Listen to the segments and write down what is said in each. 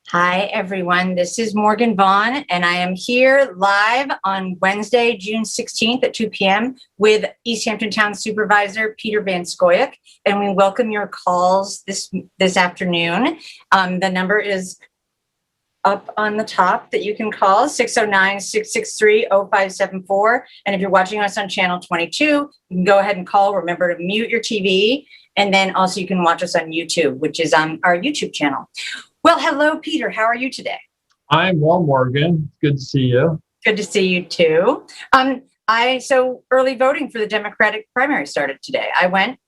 Hi, everyone. This is Morgan Vaughan, and I am here live on Wednesday, June 16th at 2 p.m. with East Hampton Town Supervisor Peter Van Scoyoc, and we welcome your calls this afternoon. The number is up on the top that you can call, 609-663-0574. And if you're watching us on channel 22, you can go ahead and call. Remember to mute your TV, and then also you can watch us on YouTube, which is on our YouTube channel. Well, hello, Peter. How are you today? I'm well, Morgan. Good to see you. Good to see you too. So early voting for the Democratic primary started today. I went,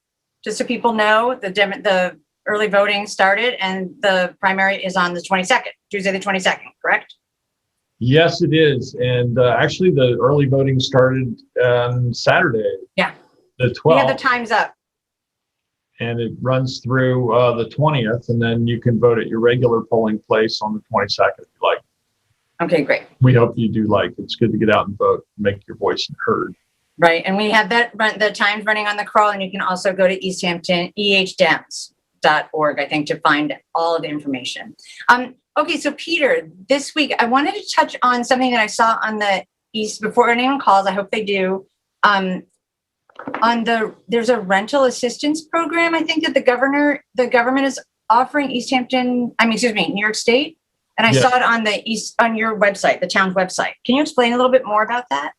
just so people know, the early voting started, and the primary is on the 22nd, Tuesday the 22nd, correct? Yes, it is. And actually, the early voting started on Saturday. Yeah. The 12th. Yeah, the time's up. And it runs through the 20th, and then you can vote at your regular polling place on the 22nd if you like. Okay, great. We hope you do like. It's good to get out and vote and make your voice heard. Right, and we have the times running on the crawl, and you can also go to East Hampton, ehdems.org, I think, to find all of the information. Okay, so Peter, this week I wanted to touch on something that I saw on the East, before anyone calls, I hope they do. There's a rental assistance program, I think, that the government is offering New York State. And I saw it on your website, the town's website. Can you explain a little bit more about that?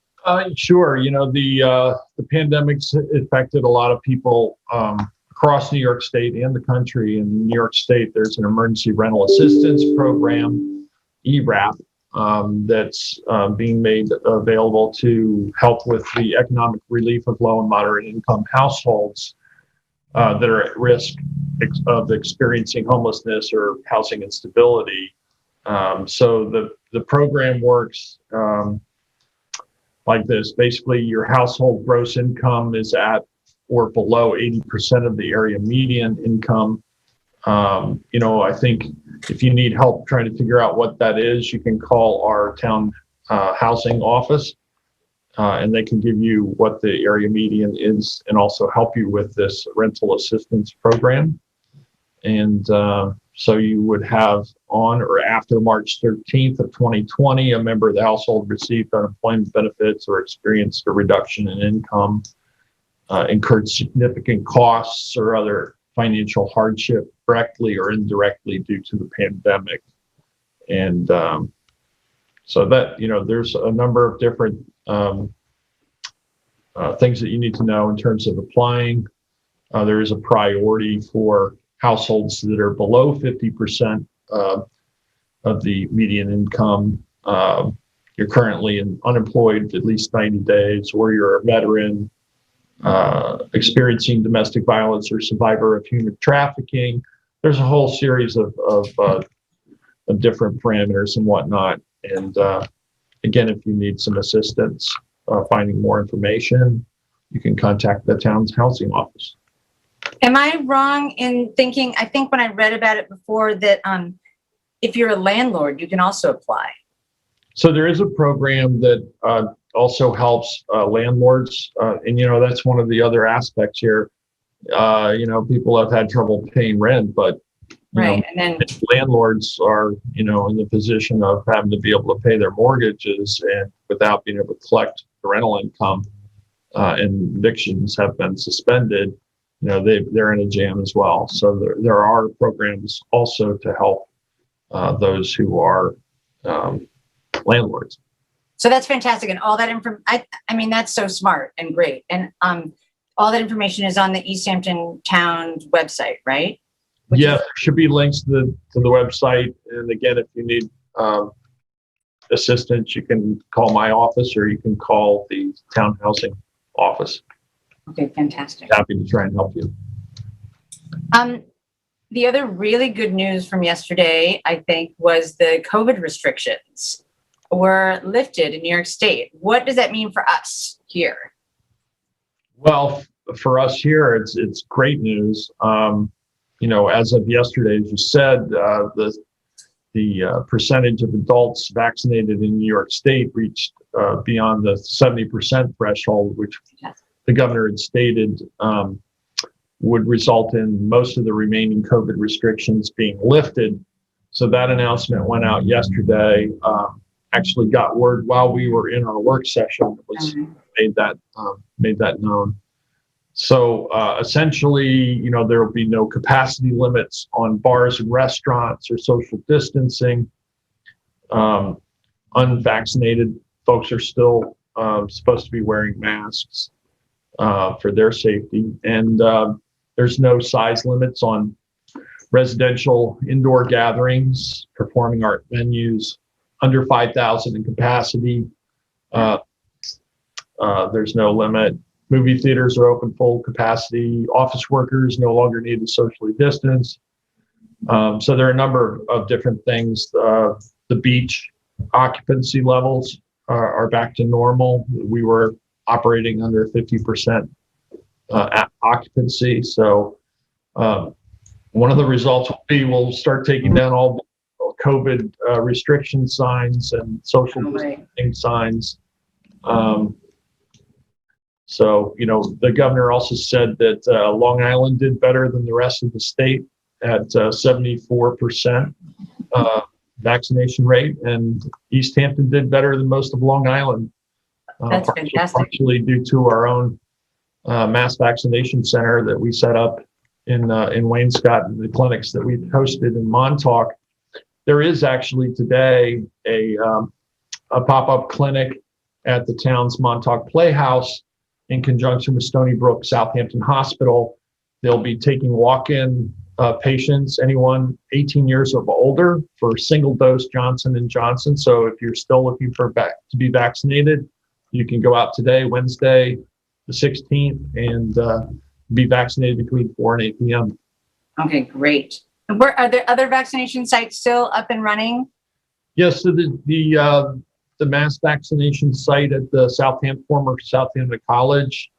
Sure. You know, the pandemic's affected a lot of people across New York State and the country. In New York State, there's an emergency rental assistance program, ERAP, that's being made available to help with the economic relief of low and moderate income households that are at risk of experiencing homelessness or housing instability. So the program works like this. Basically, your household gross income is at or below 80% of the area median income. I think if you need help trying to figure out what that is, you can call our town housing office, and they can give you what the area median is and also help you with this rental assistance program. And so you would have on or after March 13th of 2020, a member of the household received unemployment benefits or experienced a reduction in income, incurred significant costs or other financial hardship directly or indirectly due to the pandemic. And so that, there's a number of different things that you need to know in terms of applying. There is a priority for households that are below 50% of the median income. You're currently unemployed at least 90 days, or you're a veteran, experiencing domestic violence or survivor of human trafficking. There's a whole series of different parameters and whatnot. And again, if you need some assistance finding more information, you can contact the town's housing office. Am I wrong in thinking, I think when I read about it before, that if you're a landlord, you can also apply? So there is a program that also helps landlords. And, that's one of the other aspects here. People have had trouble paying rent, but and then landlords are, in the position of having to be able to pay their mortgages and without being able to collect the rental income, and evictions have been suspended. They're in a jam as well. So there are programs also to help those who are landlords. So that's fantastic. And all that that's so smart and great. And all that information is on the East Hampton Town's website, right? There should be links to the website. And again, if you need assistance, you can call my office or you can call the town housing office. Okay, fantastic. Happy to try and help you. The other really good news from yesterday, I think, was the COVID restrictions were lifted in New York State. What does that mean for us here? Well, for us here, it's great news. As of yesterday, as you said, the percentage of adults vaccinated in New York State reached beyond the 70% threshold, which the governor had stated would result in most of the remaining COVID restrictions being lifted. So that announcement went out yesterday. Actually got word while we were in our work session. It was made that known. So essentially, there will be no capacity limits on bars and restaurants or social distancing. Unvaccinated folks are still supposed to be wearing masks for their safety. And there's no size limits on residential indoor gatherings, performing art venues under 5,000 in capacity. There's no limit. Movie theaters are open full capacity. Office workers no longer need to socially distance. So there are a number of different things. The beach occupancy levels are back to normal. We were operating under 50% occupancy. So one of the results will be we'll start taking down all the COVID restriction signs and social distancing signs. So, the governor also said that Long Island did better than the rest of the state at 74% vaccination rate, and East Hampton did better than most of Long Island. That's fantastic. Partially due to our own mass vaccination center that we set up in Wainscott and the clinics that we've hosted in Montauk. There is actually today a pop-up clinic at the town's Montauk Playhouse in conjunction with Stony Brook Southampton Hospital. They'll be taking walk-in patients, anyone 18 years or older, for single dose Johnson & Johnson. So if you're still looking to be vaccinated, you can go out today, Wednesday, the 16th, and be vaccinated between 4 and 8 p.m. Okay, great. And are there other vaccination sites still up and running? Yes, so the mass vaccination site at the former Southampton College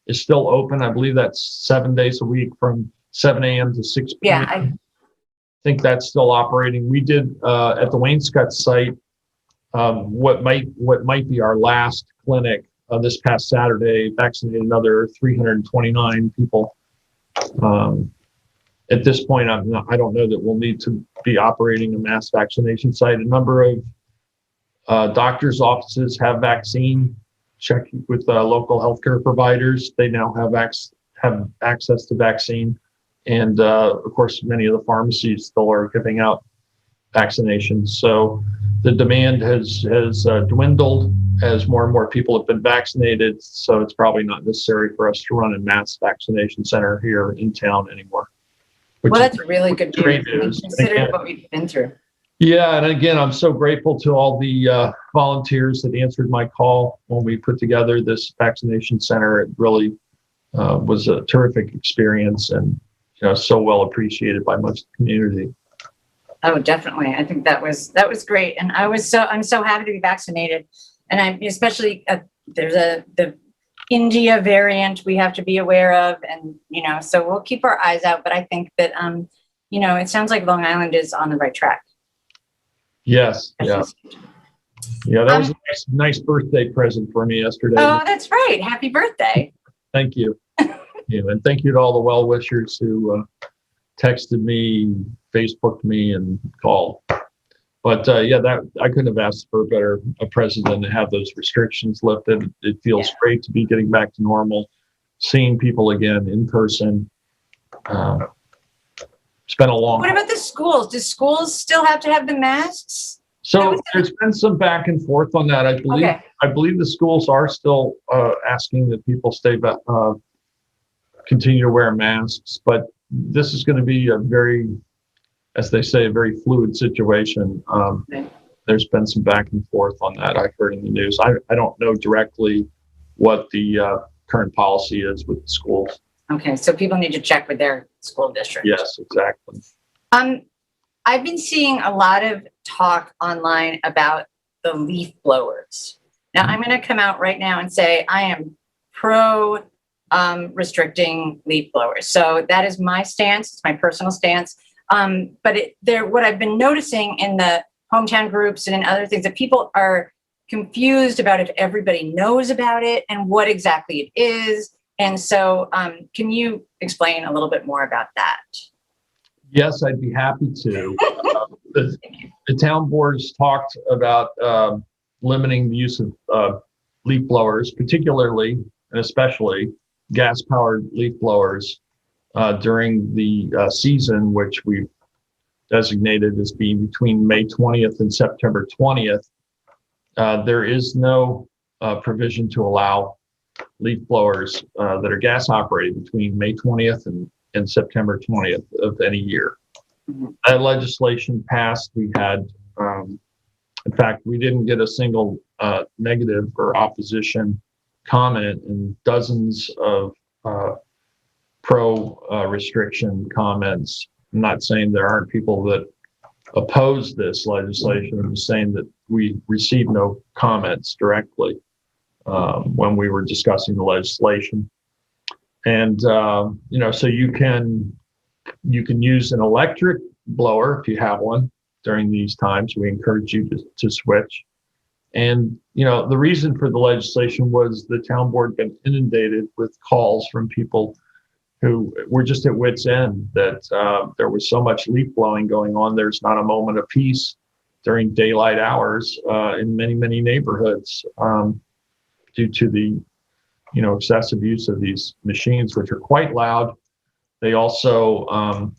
is still open. I believe that's 7 days a week from 7 a.m. to 6 p.m. Yeah, I think that's still operating. We did at the Wainscott site what might be our last clinic this past Saturday, vaccinated another 329 people. At this point, I don't know that we'll need to be operating a mass vaccination site. A number of doctors' offices have vaccine checking with local healthcare providers. They now have access to vaccine. And of course, many of the pharmacies still are giving out vaccinations. So the demand has dwindled as more and more people have been vaccinated. So it's probably not necessary for us to run a mass vaccination center here in town anymore. Well, that's really good news. Considering what we've been through. Yeah, and again, I'm so grateful to all the volunteers that answered my call when we put together this vaccination center. It really was a terrific experience, and so well appreciated by much of the community. Oh, definitely. I think that was great, and I'm so happy to be vaccinated, and I'm especially there's the India variant we have to be aware of, and so we'll keep our eyes out. But I think that it sounds like Long Island is on the right track. Yes, yeah. That was a nice birthday present for me yesterday. Oh, that's right. Happy birthday. Thank you. And thank you to all the well-wishers who texted me, Facebooked me, and called. But that I couldn't have asked for a president to have those restrictions lifted. It feels great to be getting back to normal, seeing people again in person. It's been a long. What about the schools? Do schools still have to have the masks? So there's been some back and forth on that. I believe the schools are still asking that people continue to wear masks, but this is going to be a very, as they say, a very fluid situation. There's been some back and forth on that. I heard in the news. I don't know directly what the current policy is with the schools. Okay, so people need to check with their school district. Yes, exactly. I've been seeing a lot of talk online about the leaf blowers. Now, I'm going to come out right now and say I am pro restricting leaf blowers. So that is my stance. It's my personal stance. But what I've been noticing in the hometown groups and in other things, that people are confused about if everybody knows about it and what exactly it is. And so can you explain a little bit more about that? Yes, I'd be happy to. The town boards talked about limiting the use of leaf blowers, particularly and especially gas-powered leaf blowers during the season, which we've designated as being between May 20th and September 20th. There is no provision to allow leaf blowers that are gas operated between May 20th and September 20th of any year. That legislation passed. We had, in fact, we didn't get a single negative or opposition comment, and dozens of pro restriction comments. I'm not saying there aren't people that oppose this legislation. I'm saying that we received no comments directly when we were discussing the legislation. And so you can use an electric blower if you have one during these times. We encourage you to switch. And the reason for the legislation was the town board been inundated with calls from people who were just at wit's end, that there was so much leaf blowing going on. There's not a moment of peace during daylight hours in many, many neighborhoods due to the excessive use of these machines, which are quite loud. They also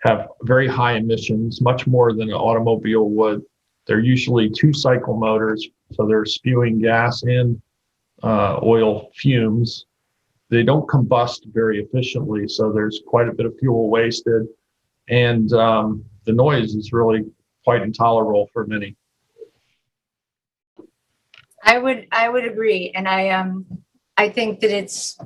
have very high emissions, much more than an automobile would. They're usually 2-cycle motors, so they're spewing gas and oil fumes. They don't combust very efficiently, so there's quite a bit of fuel wasted, and the noise is really quite intolerable for many. I would agree, and I think that it's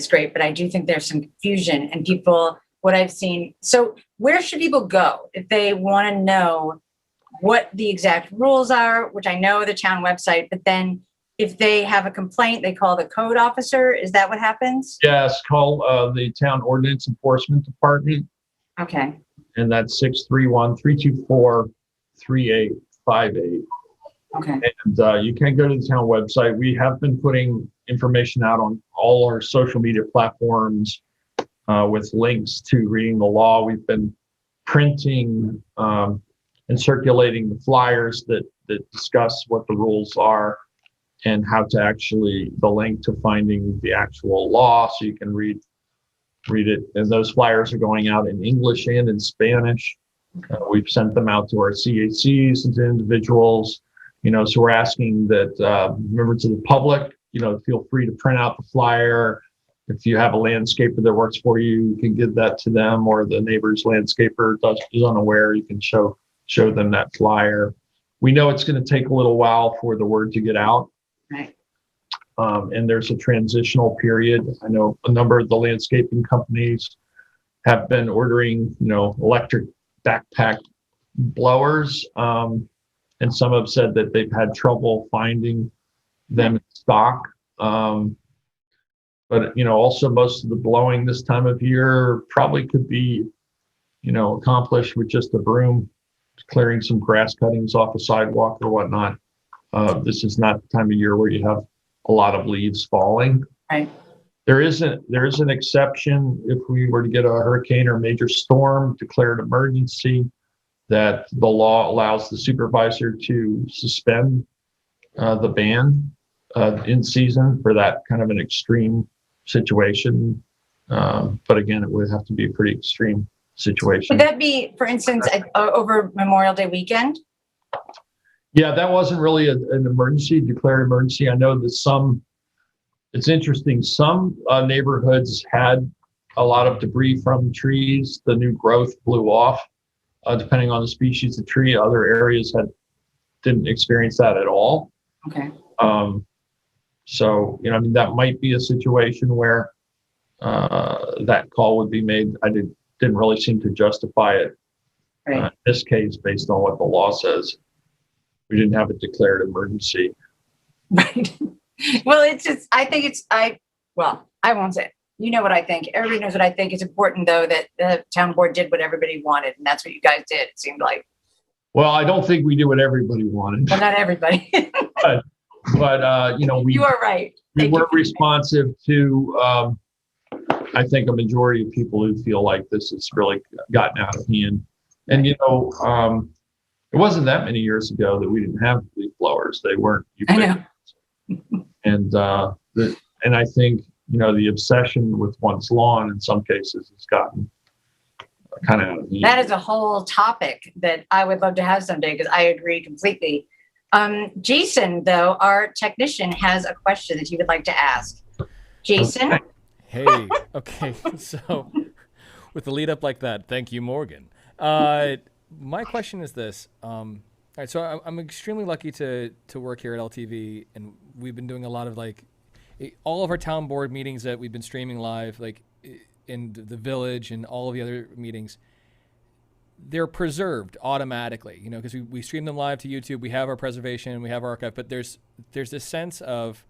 great, but I do think there's some confusion and people. What I've seen. So where should people go if they want to know what the exact rules are? Which I know the town website, but then if they have a complaint, they call the code officer. Is that what happens? Yes, call the town ordinance enforcement department. Okay. And that's 631-324-3858. Okay. And you can go to the town website. We have been putting information out on all our social media platforms with links to reading the law. We've been printing and circulating the flyers that discuss what the rules are and how to actually, the link to finding the actual law so you can read it. And those flyers are going out in English and in Spanish. We've sent them out to our CACs and to individuals. So we're asking that members of the public, feel free to print out the flyer. If you have a landscaper that works for you, you can give that to them, or the neighbor's landscaper is unaware, you can show them that flyer. We know it's going to take a little while for the word to get out. Right. And there's a transitional period. I know a number of the landscaping companies have been ordering, electric backpack blowers. And some have said that they've had trouble finding them in stock. But, also most of the blowing this time of year probably could be, accomplished with just a broom, clearing some grass cuttings off a sidewalk or whatnot. This is not the time of year where you have a lot of leaves falling. Right. There is an exception if we were to get a hurricane or major storm, declare an emergency, that the law allows the supervisor to suspend the ban in season for that kind of an extreme situation. But again, it would have to be a pretty extreme situation. Would that be, for instance, over Memorial Day weekend? Yeah, that wasn't really an emergency, declared emergency. I know that it's interesting, some neighborhoods had a lot of debris from trees. The new growth blew off, depending on the species of tree. Other areas didn't experience that at all. Okay. So, that might be a situation where that call would be made. I didn't really seem to justify it in this case based on what the law says. We didn't have a declared emergency. Right. Well, I won't say it. You know what I think. Everybody knows what I think. It's important, though, that the town board did what everybody wanted, and that's what you guys did, it seemed like. Well, I don't think we did what everybody wanted. Well, not everybody. but you are right. We were responsive to I think a majority of people who feel like this has really gotten out of hand. And, you know, it wasn't that many years ago that we didn't have leaf blowers. They weren't. I know. And and I think, you know, the obsession with one's lawn in some cases has gotten kind of out of hand. That is a whole topic that I would love to have someday, because I agree completely. Jason, though, our technician, has a question that he would like to ask. Jason? Okay. Hey, okay. So with the lead up like that, thank you, Morgan. My question is this. All right, so I'm extremely lucky to work here at LTV, and we've been doing a lot of like all of our town board meetings that we've been streaming live, like in the village and all of the other meetings. They're preserved automatically, you know, because we stream them live to YouTube. We have our preservation, we have our archive, but there's this sense of,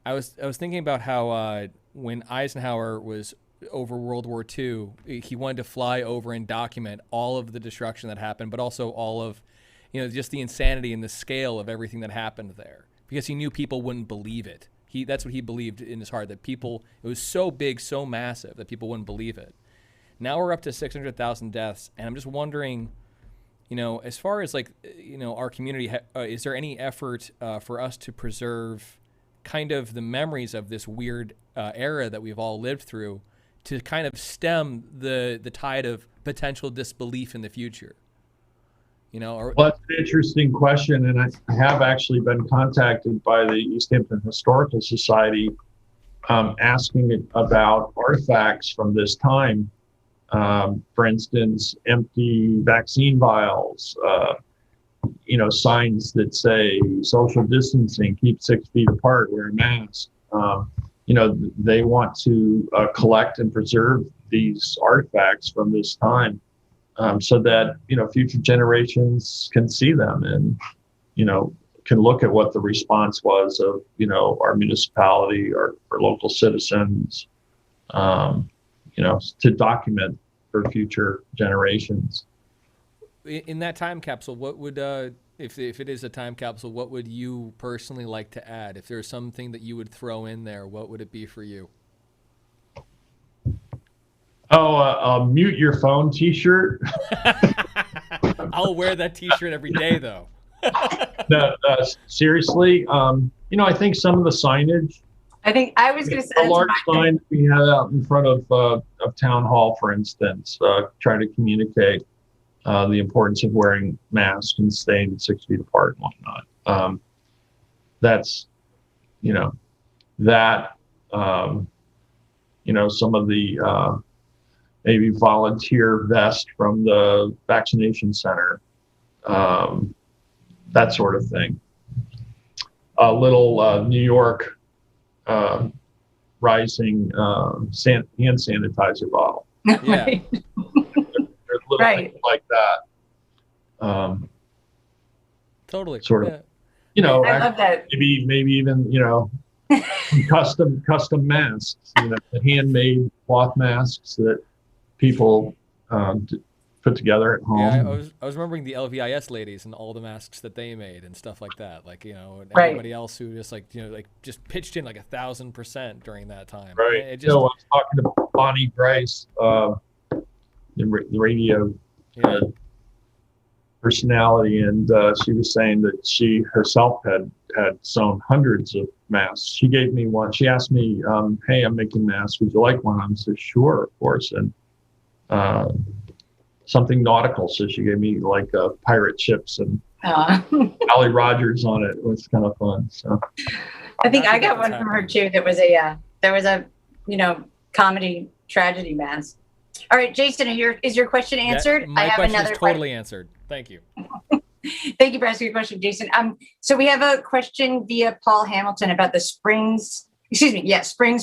I was thinking about how when Eisenhower was over World War II, he wanted to fly over and document all of the destruction that happened, but also all of, you know, just the insanity and the scale of everything that happened there, because he knew people wouldn't believe it. That's what he believed in his heart, that people, it was so big, so massive that people wouldn't believe it. Now we're up to 600,000 deaths, and I'm just wondering, you know, as far as like, you know, our community, is there any effort for us to preserve kind of the memories of this weird era that we've all lived through, to kind of stem the tide of potential disbelief in the future? You know, Well, that's an interesting question, and I have actually been contacted by the East Hampton Historical Society asking about artifacts from this time. For instance, empty vaccine vials, you know, signs that say social distancing, keep 6 feet apart, wear a mask. You know, they want to collect and preserve these artifacts from this time, so that, you know, future generations can see them and, you know, can look at what the response was of, you know, our municipality or local citizens, you know, to document for future generations. in that time capsule, what would, if it is a time capsule, what would you personally like to add? If there's something that you would throw in there, what would it be for you? Oh, a mute your phone T-shirt. I'll wear that T-shirt every day, though. No, seriously, you know, I think some of the signage. I think I was going to A say large sign we had out in front of town hall, for instance, trying to communicate the importance of wearing masks and staying 6 feet apart and whatnot. That's, you know, that, you know, some of the maybe volunteer vest from the vaccination center, that sort of thing. A little New York Rising hand sanitizer bottle. Yeah. There's little Right. things like that. Totally. Sort of, Yeah. you know, I love that. maybe even, you know, custom masks, you know, the handmade cloth masks that people put together at home. Yeah, I was remembering the LVIS ladies and all the masks that they made and stuff like that. Like, you know, and Right. everybody else who just like, you know, like just pitched in like 1,000% during that time. Right. It You know, I just, was talking to Bonnie Bryce, the radio yeah. personality, and she was saying that she herself had sewn hundreds of masks. She gave me one. She asked me, "Hey, I'm making masks. Would you like one?" I said, "Sure, of course." And something nautical, so she gave me like pirate ships and Holly Rogers on it. It was kind of fun. So I think Not I that got that's one from her happening. too. There was a you know, comedy tragedy mask. All right, Jason, is your question answered? Yeah, my I have question another is totally answered. Thank you. Thank you for asking your question, Jason. So we have a question via Paul Hamilton about the Springs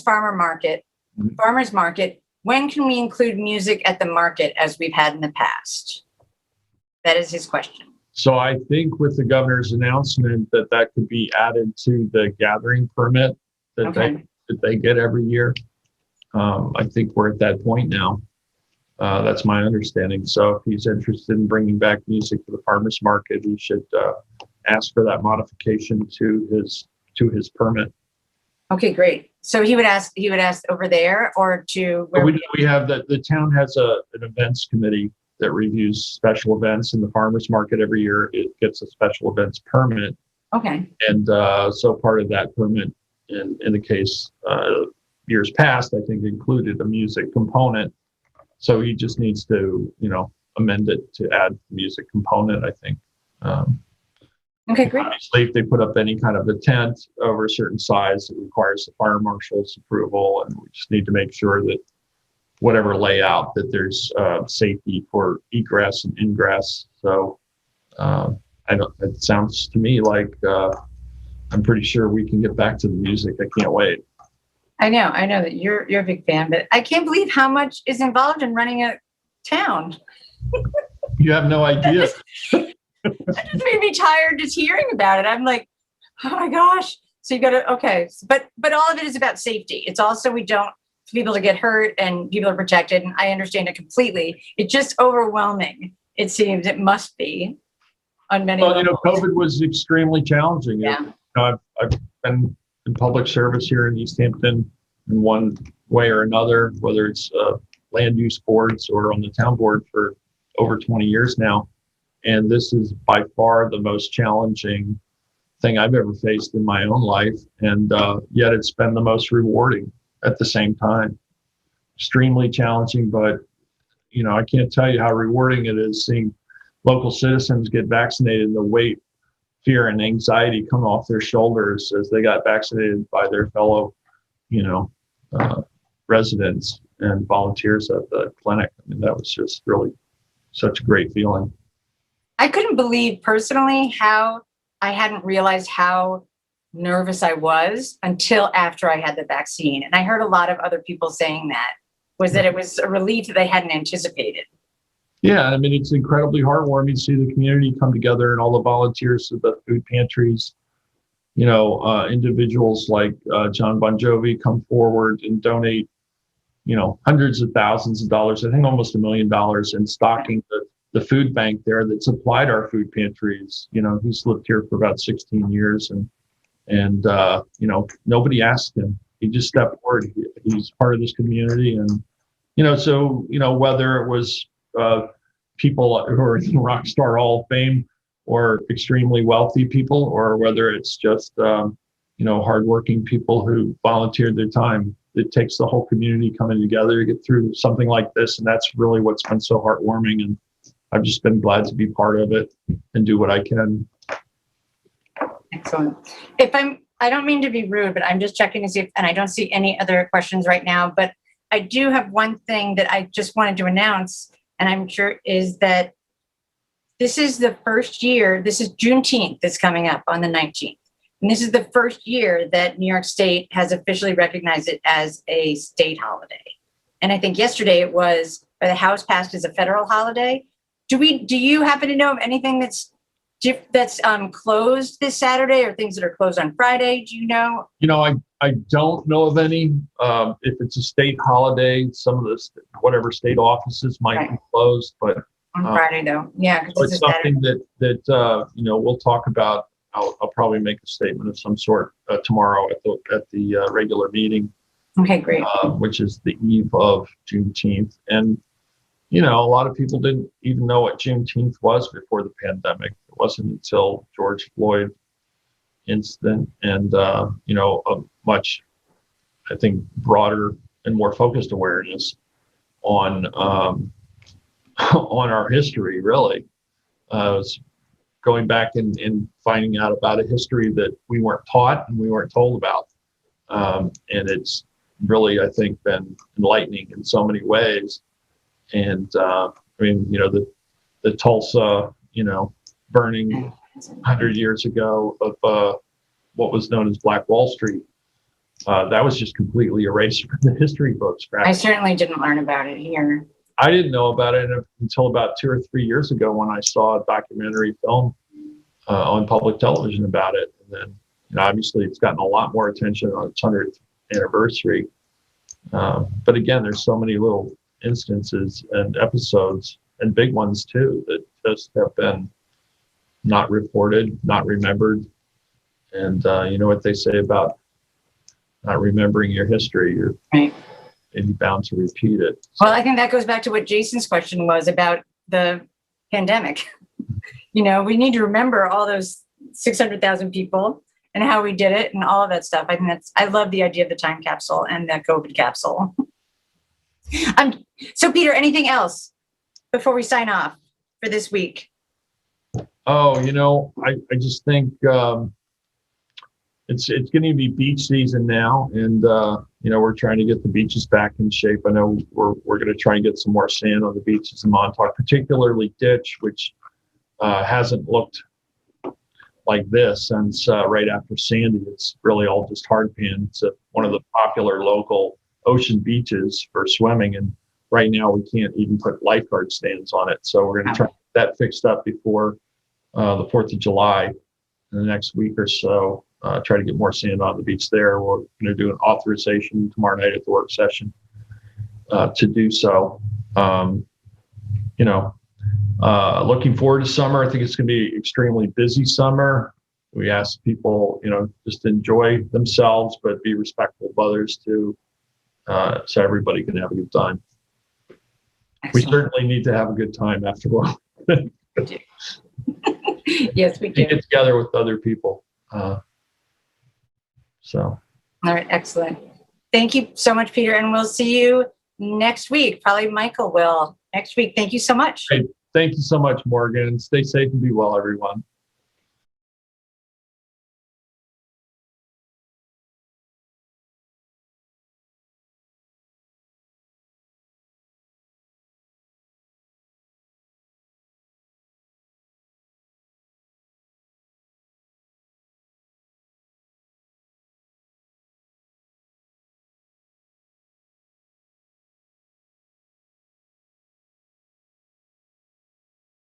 Farmers Market. When can we include music at the market as we've had in the past? That is his question. So I think with the governor's announcement that could be added to the gathering permit that they get every year. I think we're at that point now. That's my understanding. So if he's interested in bringing back music to the farmers market, he should ask for that modification to his permit. Okay, great. So he would ask over there or to where We have the town has an events committee that reviews special events in the farmers market every year. It gets a special events permit. Okay. And so part of that permit in the case years past, I think included a music component. So he just needs to, amend it to add the music component, I think. Okay, great. Obviously, if they put up any kind of a tent over a certain size, it requires the fire marshal's approval, and we just need to make sure that whatever layout that there's safety for egress and ingress. So it sounds to me like I'm pretty sure we can get back to the music. I can't wait. I know that you're a big fan, but I can't believe how much is involved in running a town. You have no idea. That just made me tired just hearing about it. I'm like, oh my gosh. So you got to, okay. But all of it is about safety. It's also, we don't, people to get hurt and people are protected. And I understand it completely. It's just overwhelming. It seems it must be on many levels. COVID was extremely challenging. Yeah. I've been in public service here in East Hampton in one way or another, whether it's land use boards or on the town board for over 20 years now. And this is by far the most challenging thing I've ever faced in my own life. And yet it's been the most rewarding at the same time. Extremely challenging, but I can't tell you how rewarding it is seeing local citizens get vaccinated and the weight, fear, and anxiety come off their shoulders as they got vaccinated by their fellow, residents and volunteers at the clinic. I mean, that was just really such a great feeling. I couldn't believe personally how I hadn't realized how nervous I was until after I had the vaccine. And I heard a lot of other people saying that it was a relief that they hadn't anticipated. Yeah, I mean, it's incredibly heartwarming to see the community come together and all the volunteers at the food pantries, individuals like John Bon Jovi come forward and donate, hundreds of thousands of dollars, I think almost $1 million in stocking the food bank there that supplied our food pantries. He's lived here for about 16 years and nobody asked him. He just stepped forward. He's part of this community. And, whether it was people who are in the rock star Hall of Fame or extremely wealthy people, or whether it's just, hardworking people who volunteered their time, it takes the whole community coming together to get through something like this. And that's really what's been so heartwarming. And I've just been glad to be part of it and do what I can. Excellent. I don't mean to be rude, but I'm just checking to see if, and I don't see any other questions right now, but I do have one thing that I just wanted to announce, and I'm sure is that this is the first year, this is Juneteenth that's coming up on the 19th. And this is the first year that New York State has officially recognized it as a state holiday. And I think yesterday it was, or the House passed as a federal holiday. Do you happen to know of anything that's closed this Saturday or things that are closed on Friday? Do you know? I don't know of any. If it's a state holiday, some of the whatever state offices might be closed, but on Friday though, yeah. It's something that we'll talk about. I'll probably make a statement of some sort tomorrow at the regular meeting. Okay, great. Which is the eve of Juneteenth, and a lot of people didn't even know what Juneteenth was before the pandemic. It wasn't until George Floyd incident and, a much, I think, broader and more focused awareness on our history, really. Going back and finding out about a history that we weren't taught and we weren't told about. And it's really, I think, been enlightening in so many ways. And the Tulsa, burning 100 years ago of what was known as Black Wall Street, that was just completely erased from the history books. I certainly didn't learn about it here. I didn't know about it until about 2 or 3 years ago when I saw a documentary film on public television about it. And then, obviously, it's gotten a lot more attention on its 100th anniversary. But again, there's so many little instances and episodes and big ones too that just have been not reported, not remembered. And you know what they say about not remembering your history, you're Right. maybe bound to repeat it. Well, I think that goes back to what Jason's question was about the pandemic. We need to remember all those 600,000 people and how we did it and all of that stuff. I love the idea of the time capsule and the COVID capsule. So Peter, anything else before we sign off for this week? Oh, I just think it's going to be beach season now, and we're trying to get the beaches back in shape. I know we're going to try and get some more sand on the beaches in Montauk, particularly Ditch, which hasn't looked like this since right after Sandy. It's really all just hard pan. It's one of the popular local ocean beaches for swimming, and right now we can't even put lifeguard stands on it. So we're going to try to get that fixed up before the 4th of July in the next week or so. Try to get more sand on the beach there. We're going to do an authorization tomorrow night at the work session to do so. Looking forward to summer. I think it's going to be extremely busy summer. We ask people, just enjoy themselves, but be respectful of others too, so everybody can have a good time. Excellent. We certainly need to have a good time after all. Yes, we do. Get together with other people. All right, excellent. Thank you so much, Peter, and we'll see you next week. Probably Michael will next week. Thank you so much. Great. Thank you so much, Morgan. Stay safe and be well, everyone.